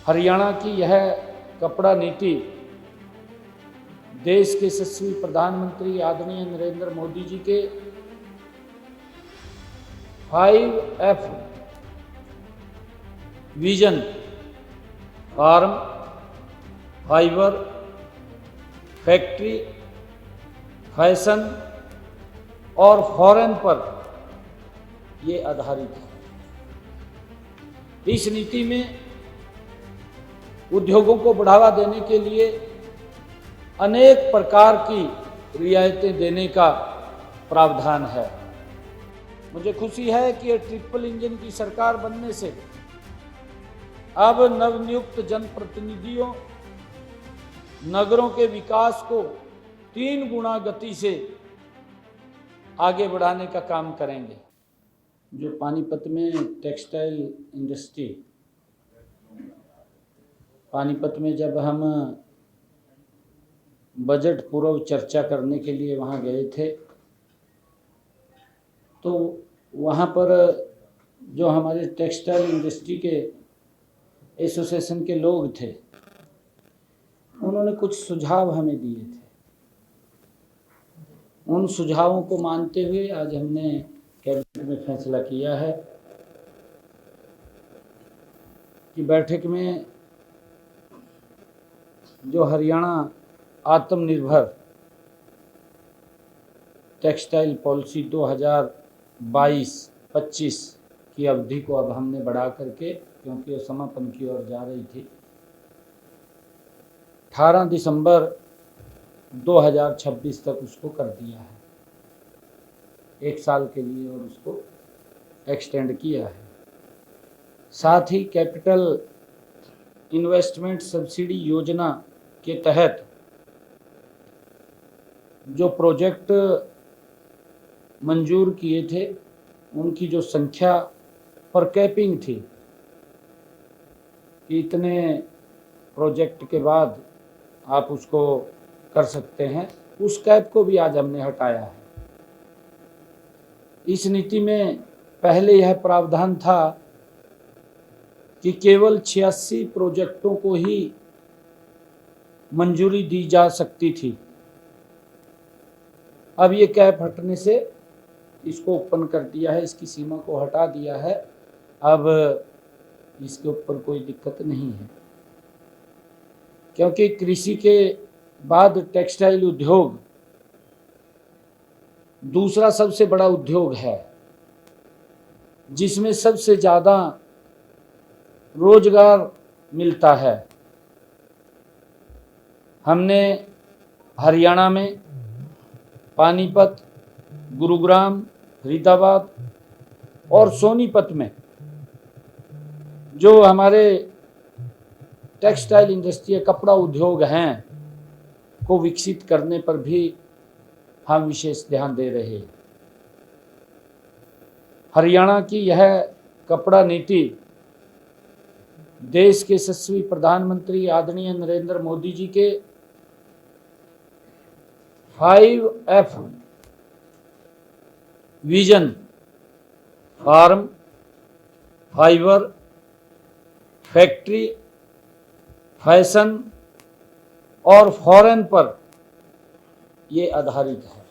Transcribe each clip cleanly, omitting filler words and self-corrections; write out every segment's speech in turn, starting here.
हरियाणा की यह कपड़ा नीति देश के यशस्वी प्रधानमंत्री आदरणीय नरेंद्र मोदी जी के 5F vision farm, fibre, factory, fashion और फॉरेन पर ये आधारित है। इस नीति में उद्योगों को बढ़ावा देने के लिए अनेक प्रकार की रियायतें देने का प्रावधान है। मुझे खुशी है कि ये ट्रिपल इंजन की सरकार बनने से अब नवनियुक्त जनप्रतिनिधियों नगरों के विकास को 3 गुना गति से आगे बढ़ाने का काम करेंगे। जो पानीपत में टेक्सटाइल इंडस्ट्री, पानीपत में जब हम बजट पूर्व चर्चा करने के लिए वहाँ गए थे तो वहाँ पर जो हमारे टेक्सटाइल इंडस्ट्री के एसोसिएशन के लोग थे, उन्होंने कुछ सुझाव हमें दिए थे। उन सुझावों को मानते हुए आज हमने कैबिनेट में फैसला किया है कि बैठक में जो हरियाणा आत्मनिर्भर टेक्सटाइल पॉलिसी 2022-25 की अवधि को अब हमने बढ़ा करके, क्योंकि वो समापन की ओर जा रही थी, 18 दिसंबर 2026 तक उसको कर दिया है, 1 साल के लिए, और उसको एक्सटेंड किया है। साथ ही कैपिटल इन्वेस्टमेंट सब्सिडी योजना के तहत जो प्रोजेक्ट मंजूर किए थे उनकी जो संख्या पर कैपिंग थी कि इतने प्रोजेक्ट के बाद आप उसको कर सकते हैं, उस कैप को भी आज हमने हटाया है। इस नीति में पहले यह प्रावधान था कि केवल 86 प्रोजेक्टों को ही मंजूरी दी जा सकती थी। अब ये कैप हटने से इसको ओपन कर दिया है, इसकी सीमा को हटा दिया है। अब इसके ऊपर कोई दिक्कत नहीं है, क्योंकि कृषि के बाद टेक्सटाइल उद्योग दूसरा सबसे बड़ा उद्योग है, जिसमें सबसे ज़्यादा रोजगार मिलता है। हमने हरियाणा में पानीपत, गुरुग्राम, फरीदाबाद और सोनीपत में जो हमारे टेक्सटाइल इंडस्ट्री, कपड़ा उद्योग हैं, को विकसित करने पर भी हम विशेष ध्यान दे रहे हैं। हरियाणा की यह कपड़ा नीति देश के यशस्वी प्रधानमंत्री आदरणीय नरेंद्र मोदी जी के 5F vision farm, fibre, factory, fashion और फॉरेन पर ये आधारित है।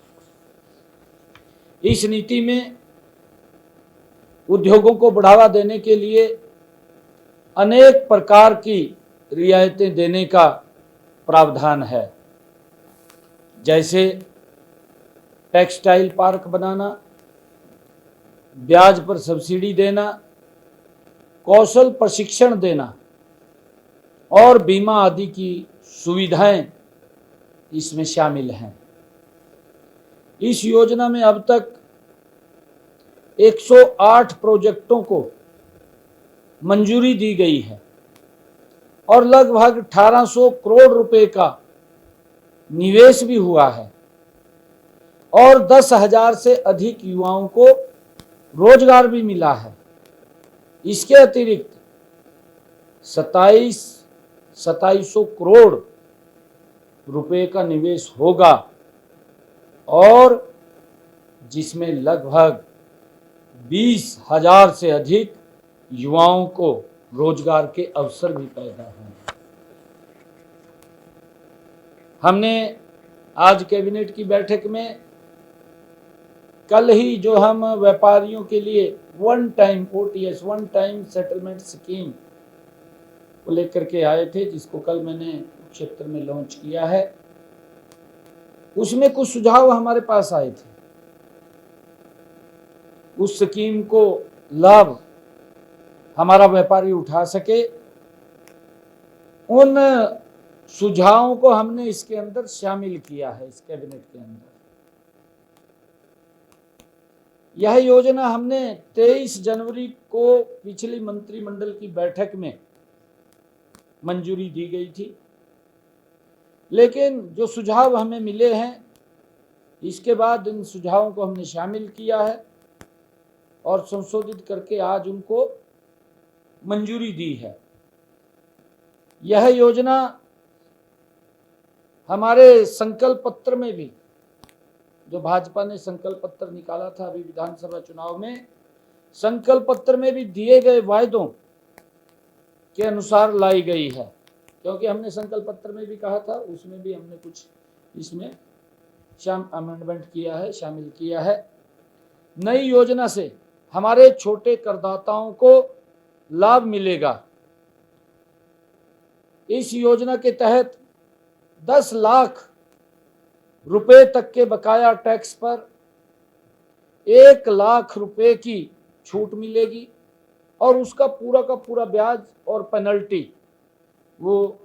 इस नीति में उद्योगों को बढ़ावा देने के लिए अनेक प्रकार की रियायतें देने का प्रावधान है, जैसे टेक्सटाइल पार्क बनाना, ब्याज पर सब्सिडी देना, कौशल प्रशिक्षण देना और बीमा आदि की सुविधाएं इसमें शामिल हैं। इस योजना में अब तक 108 प्रोजेक्टों को मंजूरी दी गई है और लगभग 1800 करोड़ रुपए का निवेश भी हुआ है और 10,000 से अधिक युवाओं को रोजगार भी मिला है। इसके अतिरिक्त 2700 करोड़ रुपए का निवेश होगा और जिसमें लगभग 20,000 से अधिक युवाओं को रोजगार के अवसर भी पैदा हों। हमने आज कैबिनेट की बैठक में कल ही जो हम व्यापारियों के लिए one time OTS one time settlement scheme को लेकर के आए थे, जिसको कल मैंने क्षेत्र में लॉन्च किया है, उसमें कुछ सुझाव हमारे पास आए थे। उस स्कीम को लाभ हमारा व्यापारी उठा सके, उन सुझावों को हमने इसके अंदर शामिल किया है। इस कैबिनेट के अंदर यह योजना हमने 23 जनवरी को पिछली मंत्रिमंडल की बैठक में मंजूरी दी गई थी, लेकिन जो सुझाव हमें मिले हैं, इसके बाद इन सुझावों को हमने शामिल किया है और संशोधित करके आज उनको मंजूरी दी है। यह योजना हमारे संकल्प पत्र में भी, जो भाजपा ने संकल्प पत्र निकाला था अभी विधानसभा चुनाव में, संकल्प पत्र में भी दिए गए वायदों के अनुसार लाई गई है। क्योंकि हमने संकल्प पत्र में भी कहा था, उसमें भी हमने कुछ इसमें अमेंडमेंट किया है, शामिल किया है। नई योजना से हमारे छोटे करदाताओं को लाभ मिलेगा। इस योजना के तहत 10 लाख रुपए तक के बकाया टैक्स पर 1 लाख रुपए की छूट मिलेगी और उसका पूरा का पूरा ब्याज और पेनल्टी, वो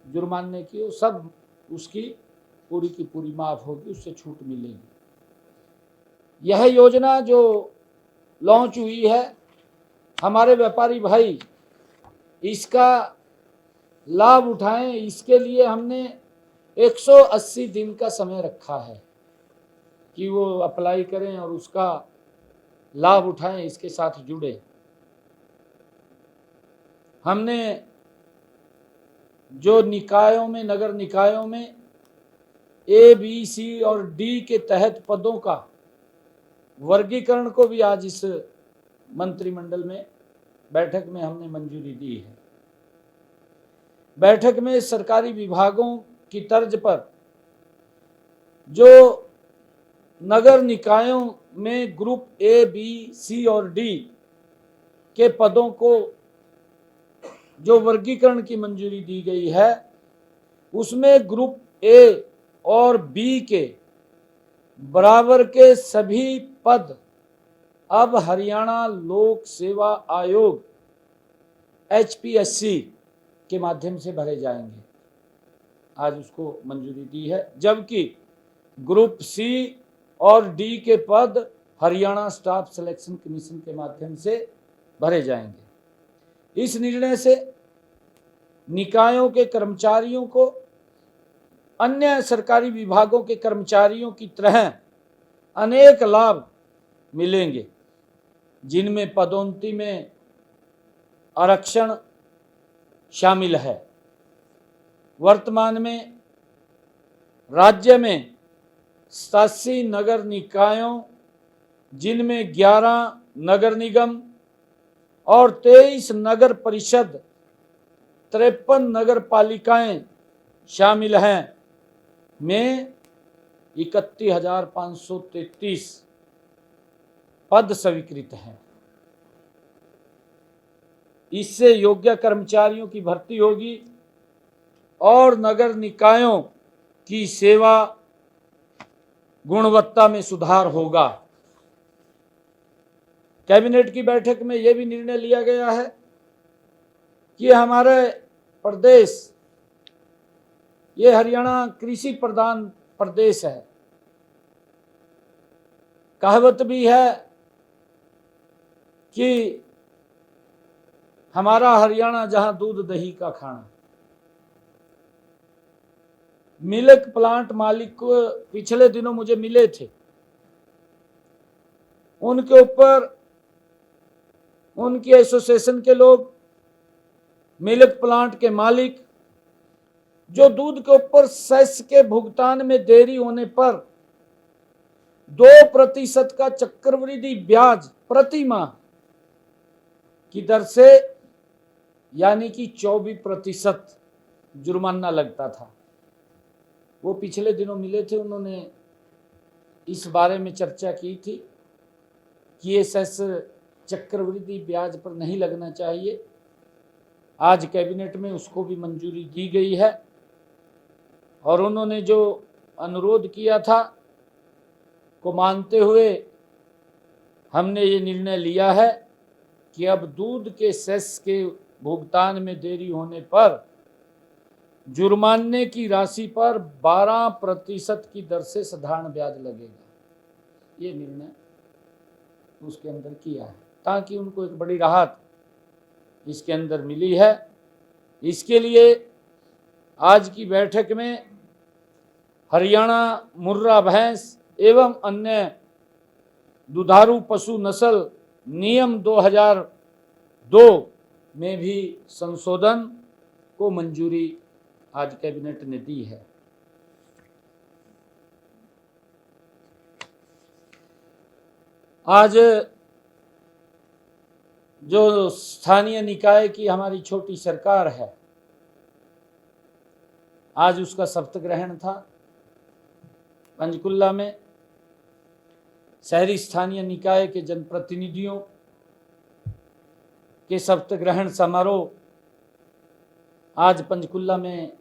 जुर्माने की, वो सब उसकी पूरी की पूरी माफ होगी, उससे छूट मिलेगी। यह योजना जो लॉन्च हुई है, हमारे व्यापारी भाई इसका लाभ उठाएं, इसके लिए हमने 180 दिन का समय रखा है कि वो अप्लाई करें और उसका लाभ उठाएं, इसके साथ जुड़े। हमने जो निकायों में, नगर निकायों में A, B, C और D के तहत पदों का वर्गीकरण को भी आज इस मंत्रिमंडल में बैठक में हमने मंजूरी दी है। बैठक में सरकारी विभागों की तर्ज पर जो नगर निकायों में ग्रुप A, B, C और D के पदों को जो वर्गीकरण की मंजूरी दी गई है, उसमें ग्रुप A और B के बराबर के सभी पद अब हरियाणा लोक सेवा आयोग HPSC के माध्यम से भरे जाएंगे। आज उसको मंजूरी दी है। जबकि ग्रुप C और D के पद हरियाणा स्टाफ सिलेक्शन कमीशन के माध्यम से भरे जाएंगे। इस निर्णय से निकायों के कर्मचारियों को अन्य सरकारी विभागों के कर्मचारियों की तरह अनेक लाभ मिलेंगे, जिनमें पदोन्नति में आरक्षण शामिल है। वर्तमान में राज्य में 87 नगर निकायों, जिनमें 11 नगर निगम और 23 नगर परिषद, 53 नगर पालिकाएं शामिल हैं, में 31,533 पद स्वीकृत हैं। इससे योग्य कर्मचारियों की भर्ती होगी और नगर निकायों की सेवा गुणवत्ता में सुधार होगा। कैबिनेट की बैठक में यह भी निर्णय लिया गया है कि हमारे प्रदेश, ये हरियाणा कृषि प्रधान प्रदेश है। कहावत भी है कि हमारा हरियाणा जहां दूध दही का खाना। मिल्क प्लांट मालिक को पिछले दिनों मुझे मिले थे, उनके ऊपर उनकी एसोसिएशन के लोग, मिल्क प्लांट के मालिक, जो दूध के ऊपर सेस के भुगतान में देरी होने पर 2% का चक्रवृद्धि ब्याज प्रति माह की दर से यानी कि 24% जुर्माना लगता था। वो पिछले दिनों मिले थे, उन्होंने इस बारे में चर्चा की थी कि ये सेस चक्रवृद्धि ब्याज पर नहीं लगना चाहिए। आज कैबिनेट में उसको भी मंजूरी दी गई है और उन्होंने जो अनुरोध किया था को मानते हुए हमने ये निर्णय लिया है कि अब दूध के सेस के भुगतान में देरी होने पर जुर्माने की राशि पर 12% की दर से साधारण ब्याज लगेगा। ये निर्णय उसके अंदर किया है ताकि उनको एक बड़ी राहत इसके अंदर मिली है। इसके लिए आज की बैठक में हरियाणा मुर्रा भैंस एवं अन्य दुधारू पशु नस्ल नियम 2002 में भी संशोधन को मंजूरी आज कैबिनेट ने दी है। आज जो स्थानीय निकाय की हमारी छोटी सरकार है, आज उसका शपथ ग्रहण था पंचकुला में। शहरी स्थानीय निकाय के जनप्रतिनिधियों के शपथ ग्रहण समारोह आज पंचकुला में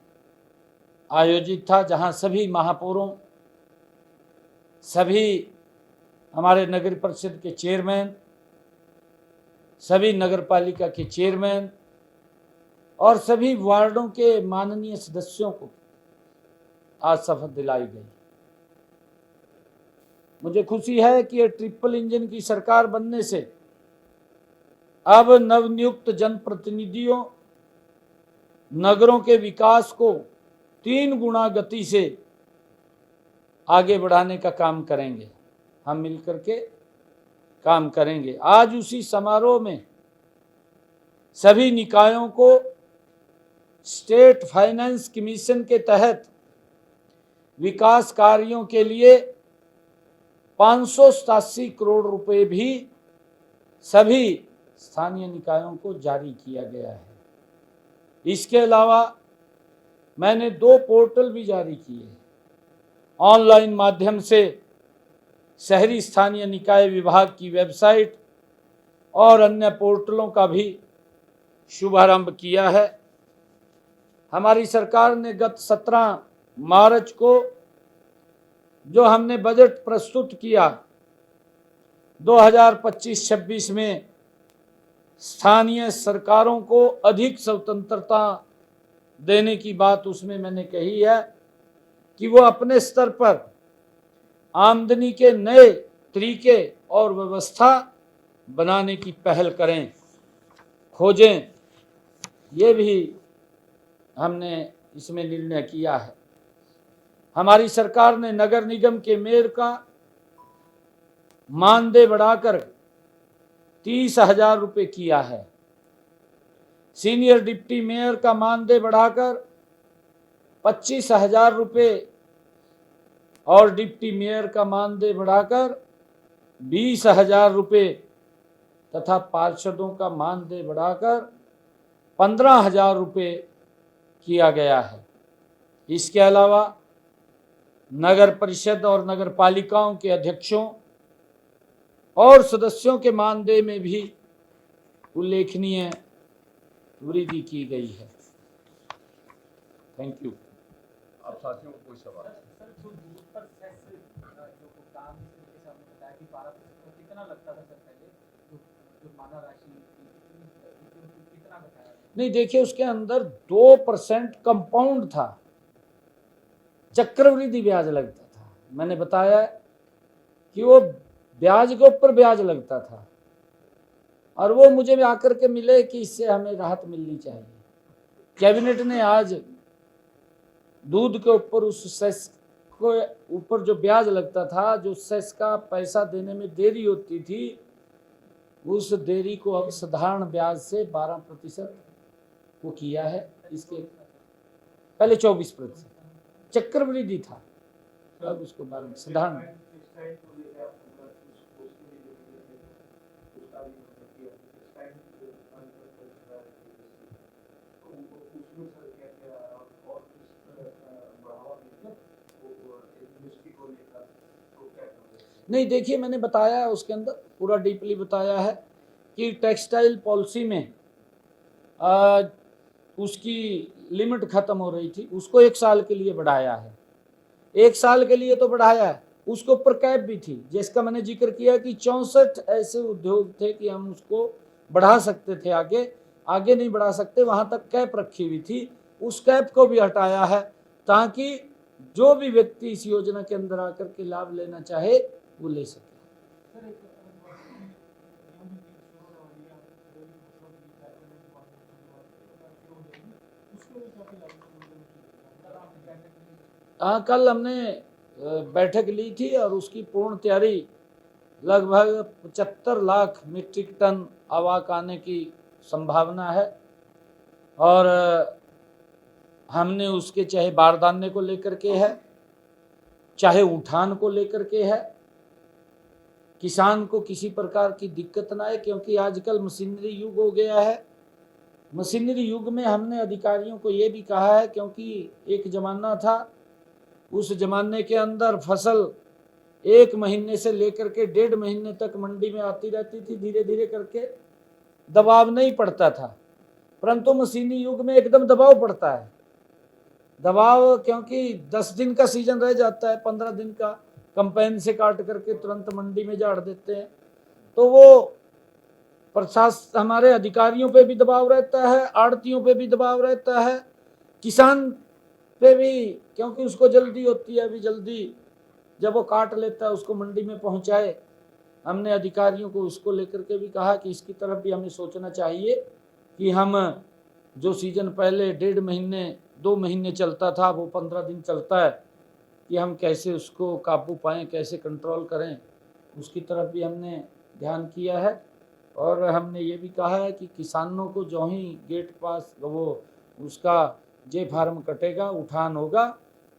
आयोजित था, जहां सभी महापौरों, सभी हमारे नगर परिषद के चेयरमैन, सभी नगर पालिका के चेयरमैन और सभी वार्डों के माननीय सदस्यों को आज शपथ दिलाई गई। मुझे खुशी है कि ये ट्रिपल इंजन की सरकार बनने से अब नवनियुक्त जनप्रतिनिधियों नगरों के विकास को 3 गुना गति से आगे बढ़ाने का काम करेंगे। हम मिलकर के काम करेंगे। आज उसी समारोह में सभी निकायों को स्टेट फाइनेंस कमीशन के तहत विकास कार्यों के लिए 587 करोड़ रुपए भी सभी स्थानीय निकायों को जारी किया गया है। इसके अलावा मैंने 2 पोर्टल भी जारी किए। ऑनलाइन माध्यम से शहरी स्थानीय निकाय विभाग की वेबसाइट और अन्य पोर्टलों का भी शुभारंभ किया है। हमारी सरकार ने गत 17 मार्च को जो हमने बजट प्रस्तुत किया 2025-26 में स्थानीय सरकारों को अधिक स्वतंत्रता देने की बात उसमें मैंने कही है कि वो अपने स्तर पर आमदनी के नए तरीके और व्यवस्था बनाने की पहल करें, खोजें। ये भी हमने इसमें निर्णय किया है। हमारी सरकार ने नगर निगम के मेयर का मानदेय बढ़ाकर 30,000 रुपये किया है। सीनियर डिप्टी मेयर का मानदेय बढ़ाकर 25,000 रुपये और डिप्टी मेयर का मानदेय बढ़ाकर 20,000 रुपये तथा पार्षदों का मानदेय बढ़ाकर 15,000 रुपये किया गया है। इसके अलावा नगर परिषद और नगर पालिकाओं के अध्यक्षों और सदस्यों के मानदेय में भी उल्लेखनीय वृद्धि की गई है। Thank you. आप साथियों को कोई सवाल? सर, जो दूध पर सेस जो भुगतान जैसे आपने बताया कि 12% कितना लगता था सर पहले, जुर्माना राशि कितना बताया? नहीं, देखिए उसके अंदर 2% कंपाउंड था, चक्रवृद्धि ब्याज लगता था। मैंने बताया कि वो ब्याज के ऊपर ब्याज लगता था और वो मुझे आकर के मिले कि इससे हमें राहत मिलनी चाहिए। कैबिनेट ने आज दूध के ऊपर उस सेस को ऊपर जो ब्याज लगता था, जो सेस का पैसा देने में देरी होती थी, उस देरी को अब साधारण ब्याज से 12% वो किया है। इसके पहले 24% चक्रवृद्धि था, अब उसको 12 साधारण। क्यों सर क्या क्या और कुछ बढ़ावा मिले वो इंडस्ट्री को लेकर तो क्या करोगे? नहीं, देखिए मैंने बताया है उसके अंदर पूरा डीपली बताया है कि टेक्सटाइल पॉलिसी में आ, उसकी लिमिट खत्म हो रही थी, उसको 1 साल के लिए बढ़ाया है। 1 साल के लिए तो बढ़ाया है, उसके ऊपर कैप भी थी जिसका मैंने जिक्र किया कि 64 ऐसे उद्योग थे कि हम उसको बढ़ा सकते थे, आगे आगे नहीं बढ़ा सकते, वहां तक कैप रखी हुई थी। उस कैप को भी हटाया है ताकि जो भी व्यक्ति इस योजना के अंदर आकर के लाभ लेना चाहे वो ले सके। सर एक कल हमने बैठक ली थी और उसकी पूर्ण तैयारी लगभग 75 लाख मीट्रिक टन आवाक आने की संभावना है। और हमने उसके चाहे बारदाने को लेकर के है, चाहे उठान को लेकर के है, किसान को किसी प्रकार की दिक्कत ना आए, क्योंकि आजकल मशीनरी युग हो गया है। मशीनरी युग में हमने अधिकारियों को ये भी कहा है, क्योंकि एक जमाना था, उस जमाने के अंदर फसल 1 महीने से लेकर के 1.5 महीने तक मंडी में आती रहती थी, धीरे धीरे करके दबाव नहीं पड़ता था। परंतु मशीनी युग में एकदम दबाव पड़ता है। दबाव क्योंकि 10 दिन का सीजन रह जाता है, 15 दिन का कंपेन से काट करके तुरंत मंडी में झाड़ देते हैं, तो वो प्रशासन हमारे अधिकारियों पे भी दबाव रहता है, आड़तियों पे भी दबाव रहता है, किसान पे भी, क्योंकि उसको जल्दी होती है, अभी जल्दी जब वो काट लेता है उसको मंडी में पहुंचाए। हमने अधिकारियों को उसको लेकर के भी कहा कि इसकी तरफ भी हमें सोचना चाहिए कि हम जो सीजन पहले 1.5 महीने 2 महीने चलता था वो 15 दिन चलता है, कि हम कैसे उसको काबू पाएँ, कैसे कंट्रोल करें, उसकी तरफ भी हमने ध्यान किया है। और हमने ये भी कहा है कि किसानों को जो ही गेट पास वो उसका जे फार्म कटेगा, उठान होगा,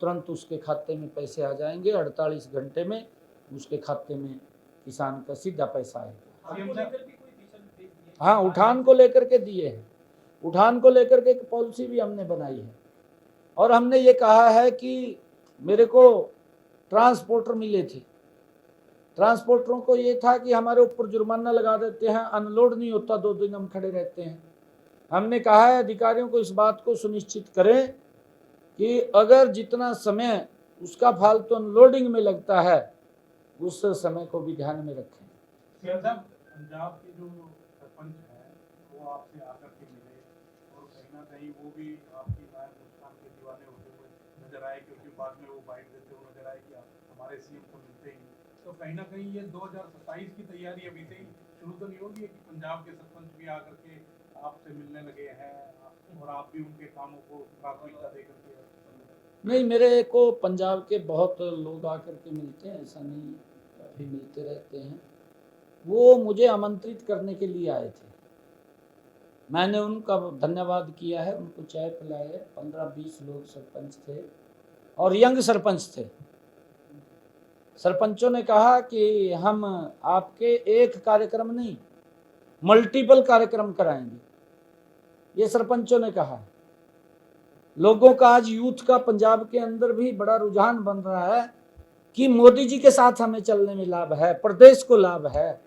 तुरंत उसके खाते में पैसे आ जाएंगे, 48 घंटे में उसके खाते में किसान का सीधा पैसा आएगा। हाँ, उठान को लेकर के दिए हैं, उठान को लेकर के एक पॉलिसी भी हमने बनाई है। और हमने ये कहा है कि मेरे को ट्रांसपोर्टर मिले थे, ट्रांसपोर्टरों को ये था कि हमारे ऊपर जुर्माना लगा देते हैं, अनलोड नहीं होता, 2 दिन हम खड़े रहते हैं। हमने कहा है अधिकारियों को इस बात को सुनिश्चित करें कि अगर जितना समय उसका फालतू अनलोडिंग में लगता है उस समय को भी ध्यान में रखें। पंजाब के जो सरपंच हैं वो आपसे आकर के मिले और कहीं ना कहीं वो भी आपकी बात मुस्कान के दीवाने होते हुए नजर आए, क्योंकि बाद में वो बाइट देते हुए नजर आए कि हमारे सीएम को मिलते ही। तो कहीं ना कहीं ये 2027 की तैयारी अभी से ही शुरू तो नहीं होगी कि पंजाब के सरपंच भी आकर के आपसे मिलने लगे हैं और आप भी उनके कामों को प्राथमिकता दे करके? नहीं, मेरे को पंजाब के बहुत लोग आकर के मिलते हैं, ऐसा नहीं, काफ़ी मिलते रहते हैं। वो मुझे आमंत्रित करने के लिए आए थे, मैंने उनका धन्यवाद किया है, उनको चाय पिलाए। 15-20 लोग सरपंच थे और यंग सरपंच थे। सरपंचों ने कहा कि हम आपके एक कार्यक्रम नहीं, मल्टीपल कार्यक्रम कराएंगे, ये सरपंचों ने कहा। लोगों का आज यूथ का पंजाब के अंदर भी बड़ा रुझान बन रहा है कि मोदी जी के साथ हमें चलने में लाभ है, प्रदेश को लाभ है,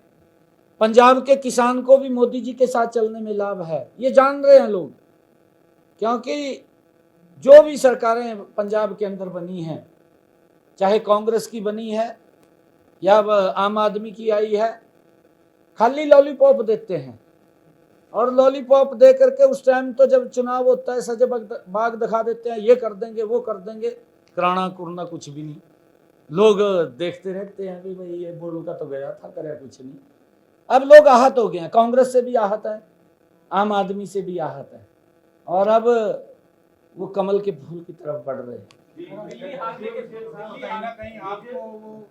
पंजाब के किसान को भी मोदी जी के साथ चलने में लाभ है, ये जान रहे हैं लोग। क्योंकि जो भी सरकारें पंजाब के अंदर बनी हैं, चाहे कांग्रेस की बनी है या आम आदमी की आई है, खाली लॉलीपॉप देते हैं, और लॉलीपॉप दे करके उस टाइम तो जब चुनाव होता है सजे बाग दिखा देते हैं, ये कर देंगे वो कर देंगे, कराना कुरना कुछ भी नहीं। लोग देखते रहते हैं कि भाई ये बोलू का तो गया था, करे कुछ नहीं। अब लोग आहत हो गए हैं, कांग्रेस से भी आहत है, आम आदमी से भी आहत है, और अब वो कमल के फूल की तरफ बढ़ रहे हैं। कहीं ना कहीं आपको वो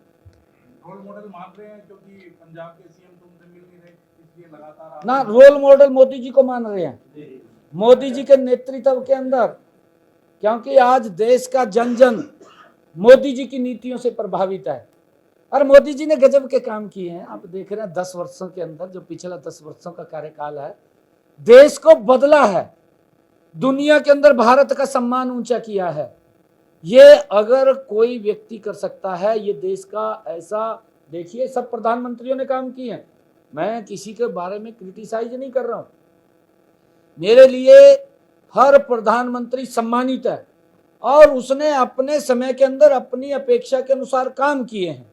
रोल मॉडल मान रहे हैं, क्योंकि पंजाब के सीएम तुमसे मिल नहीं रहे, इसलिए लगातार ना रोल मॉडल मोदी जी को मान रहे हैं, मोदी जी के नेतृत्व के अंदर, क्योंकि आज देश का जन जन मोदी जी की नीतियों से प्रभावित है। और मोदी जी ने गजब के काम किए हैं, आप देख रहे हैं 10 वर्षों के अंदर, जो पिछला 10 वर्षों का कार्यकाल है, देश को बदला है। दुनिया के अंदर भारत का सम्मान ऊंचा किया है। ये अगर कोई व्यक्ति कर सकता है, ये देश का ऐसा, देखिए सब प्रधानमंत्रियों ने काम किए हैं, मैं किसी के बारे में क्रिटिसाइज नहीं कर रहा हूं, मेरे लिए हर प्रधानमंत्री सम्मानित है और उसने अपने समय के अंदर अपनी अपेक्षा के अनुसार काम किए हैं।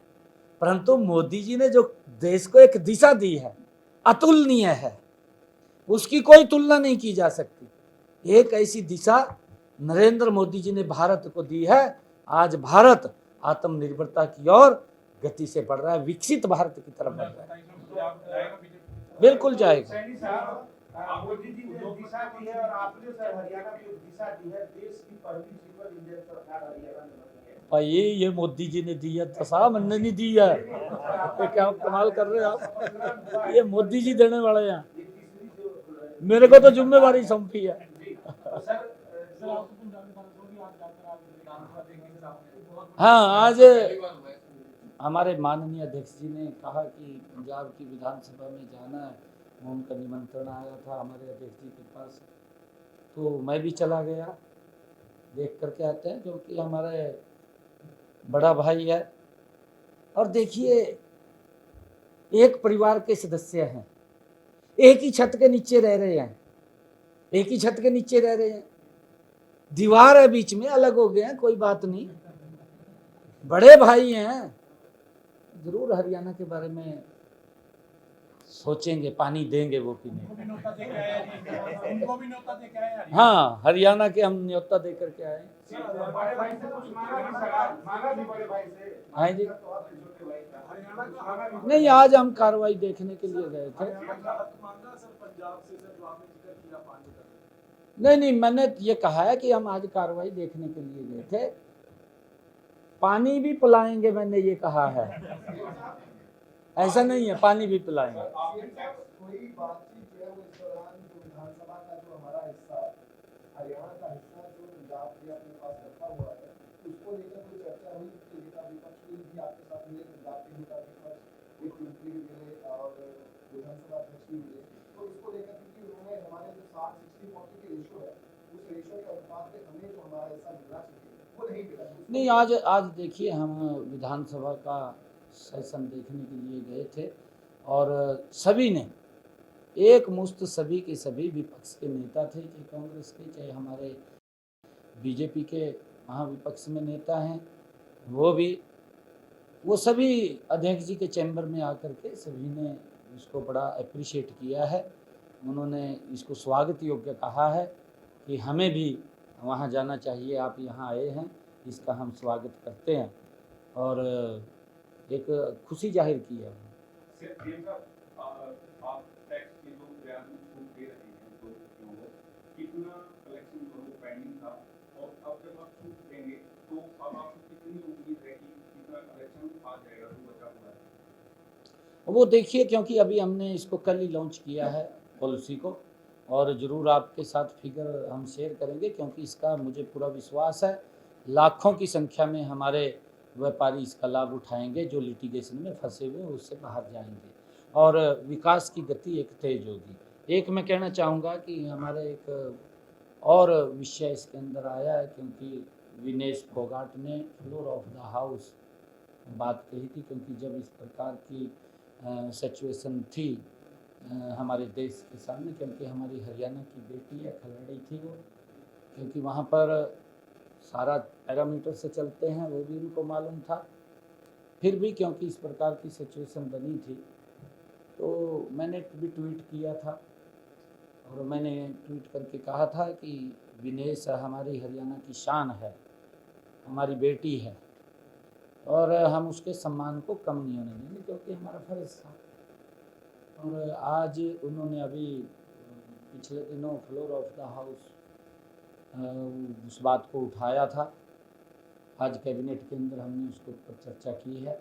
परंतु मोदी जी ने जो देश को एक दिशा दी है, अतुलनीय है, उसकी कोई तुलना नहीं की जा सकती। एक ऐसी दिशा नरेंद्र मोदी जी ने भारत को दी है। आज भारत आत्मनिर्भरता की ओर गति से बढ़ रहा है, विकसित भारत की तरफ बढ़ रहा है। बिल्कुल जाएगा। मोदी जी ने दिशा दी है और आपने सर हरियाणा में दिशा दी है। देश की पहली ट्रिपल इंजन सरकार हरियाणा में बनी है। भाई ये मोदी जी ने दी है, दशा मैंने नहीं दी है। ये क्या कमाल कर रहे हैं आप, ये मोदी जी देने वाले हैं, मेरे को तो जिम्मेवारी सौंपी है। हाँ, आज हमारे माननीय अध्यक्ष जी ने कहा कि पंजाब की विधानसभा में जाना है, उनका निमंत्रण आया था हमारे अध्यक्ष जी के पास, तो मैं भी चला गया, देख करके आते हैं, क्योंकि हमारे बड़ा भाई है। और देखिए, एक परिवार के सदस्य हैं, एक ही छत के नीचे रह रहे हैं, एक ही छत के नीचे रह रहे हैं, दीवार है बीच में, अलग हो गए हैं, कोई बात नहीं, बड़े भाई हैं। जरूर हरियाणा के बारे में सोचेंगे, पानी देंगे वो पीने। उनको भी न्योता दे के आए। हाँ, हरियाणा के हम न्योता दे करके आए। बड़े भाई से कुछ मांगा भी बड़े भाई से। हाँ जी, छोटे भाई का नहीं, आज हम कार्रवाई देखने के लिए गए थे। नहीं, मैंने ये कहा है कि हम आज कार्रवाई देखने के लिए गए थे, पानी भी पिलाएंगे, मैंने ये कहा है, ऐसा नहीं है, पानी भी पिलाएंगे। कोई बातचीत जो है वो इस दौरान जो विधानसभा का जो हमारा हिस्सा, हरियाणा का हिस्सा जो पंजाब के अपने पास रखा हुआ है, उसको लेकर कोई चर्चा हुई कि नेता विपक्ष भी आपके साथ मिले, पंजाब के नेता विपक्ष एक मंत्री भी मिले और विधानसभा अध्यक्ष भी मिले, तो इसको लेकर क्योंकि उन्होंने हमारे जो 60-60-40 के रेशो है, उस रेशो के अनुपात में हमें जो हमारा हिस्सा मिलना चाहिए वो नहीं मिला। नहीं, आज देखिए, हम विधानसभा का सेशन देखने के लिए गए थे और सभी ने एक मुश्त, सभी के सभी विपक्ष के नेता थे, चाहे कांग्रेस के, चाहे हमारे बीजेपी के महाविपक्ष में नेता हैं, वो सभी अध्यक्ष जी के चैम्बर में आकर के सभी ने इसको बड़ा अप्रिशिएट किया है। उन्होंने इसको स्वागत योग्य कहा है कि हमें भी वहाँ जाना चाहिए, आप यहाँ आए हैं, इसका हम स्वागत करते हैं और एक खुशी जाहिर की है। आप टैक्स के जो बयान में छूट दे रहे हैं, तो क्यों हो, कितना कलेक्शन जो वो पेंडिंग था, और अब जब आप छूट देंगे तो अब आपको कितनी उम्मीद है कि कितना कलेक्शन आ जाएगा जो बचा हुआ है? वो देखिए, क्योंकि अभी हमने इसको कल ही लॉन्च किया है पॉलिसी को, और ज़रूर आपके साथ फिगर हम शेयर करेंगे, क्योंकि इसका मुझे पूरा विश्वास है लाखों की संख्या में हमारे व्यापारी इसका लाभ उठाएंगे, जो लिटिगेशन में फंसे हुए उससे बाहर जाएंगे और विकास की गति एक तेज होगी। एक मैं कहना चाहूँगा कि हमारे एक और विषय इसके अंदर आया है, क्योंकि विनेश फोगाट ने फ्लोर ऑफ द हाउस बात कही थी, क्योंकि जब इस प्रकार की सिचुएशन थी हमारे देश के सामने, क्योंकि हमारी हरियाणा की बेटी है, खिलाड़ी थी वो, क्योंकि वहाँ पर सारा पैरामीटर से चलते हैं, वो भी उनको मालूम था, फिर भी क्योंकि इस प्रकार की सिचुएशन बनी थी, तो मैंने भी ट्वीट किया था और मैंने ट्वीट करके कहा था कि विनेश हमारी हरियाणा की शान है, हमारी बेटी है और हम उसके सम्मान को कम नहीं होने देंगे, क्योंकि हमारा फर्ज था। और आज उन्होंने अभी पिछले दिनों फ्लोर ऑफ द हाउस उस बात को उठाया था, आज कैबिनेट के अंदर हमने उसके ऊपर चर्चा की है,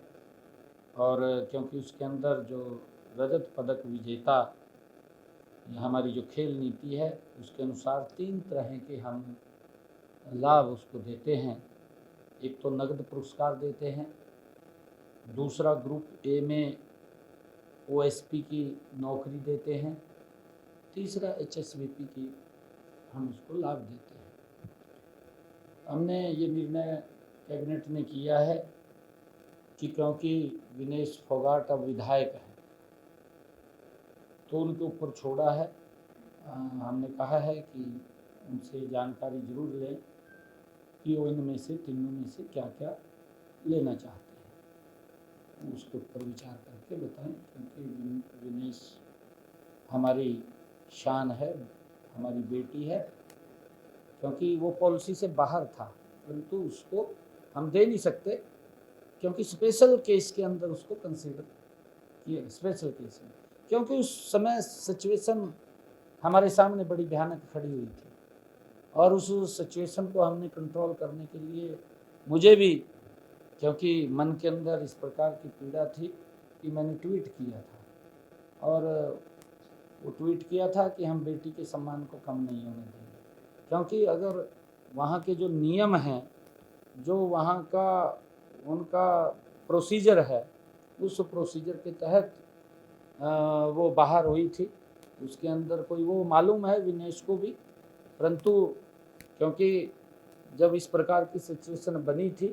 और क्योंकि उसके अंदर जो रजत पदक विजेता हमारी जो खेल नीति है उसके अनुसार 3 तरह के हम लाभ उसको देते हैं। एक तो नगद पुरस्कार देते हैं, दूसरा ग्रुप ए में OSP की नौकरी देते हैं, तीसरा HSVP की हम उसको लाभ देते हैं। हमने ये निर्णय कैबिनेट ने किया है कि क्योंकि विनेश फोगाट अब विधायक है तो उनके ऊपर छोड़ा है। हमने कहा है कि उनसे जानकारी जरूर लें कि वो इनमें से तीनों में से क्या क्या लेना चाहते हैं, उसके ऊपर विचार करके बताएं, क्योंकि विनेश हमारी शान है, हमारी बेटी है। क्योंकि वो पॉलिसी से बाहर था, परंतु उसको हम दे नहीं सकते क्योंकि स्पेशल केस के अंदर उसको कंसीडर किया, स्पेशल केस में, क्योंकि उस समय सिचुएशन हमारे सामने बड़ी भयानक खड़ी हुई थी और उस सिचुएशन को हमने कंट्रोल करने के लिए मुझे भी, क्योंकि मन के अंदर इस प्रकार की पीड़ा थी कि मैंने ट्वीट किया था और वो ट्वीट किया था कि हम बेटी के सम्मान को कम नहीं होने देंगे, क्योंकि अगर वहाँ के जो नियम हैं, जो वहाँ का उनका प्रोसीजर है, उस प्रोसीजर के तहत वो बाहर हुई थी। उसके अंदर कोई, वो मालूम है विनेश को भी, परंतु क्योंकि जब इस प्रकार की सिचुएशन बनी थी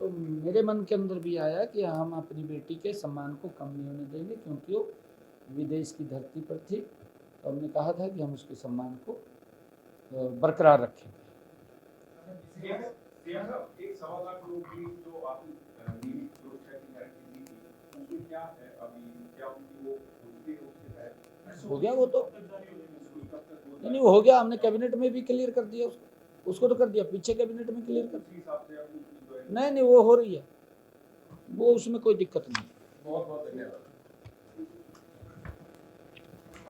तो मेरे मन के अंदर भी आया कि हम अपनी बेटी के सम्मान को कम नहीं होने देंगे, क्योंकि वो विदेश की धरती पर थी। तो हमने कहा था कि हम उसके सम्मान को बरकरार रखेंगे। एक 1.25 लाख लोग की जो आपने नियमित सुरक्षा की गारंटी दी थी, उसमें क्या है अभी? क्या उनकी वो उसके हो गया वो तो नहीं, वो हो गया। हमने कैबिनेट में भी क्लियर कर दिया उसको तो कर दिया, पीछे कैबिनेट में क्लियर कर दिया। नहीं, वो हो रही है, वो उसमें कोई दिक्कत नहीं। बहुत बहुत धन्यवाद।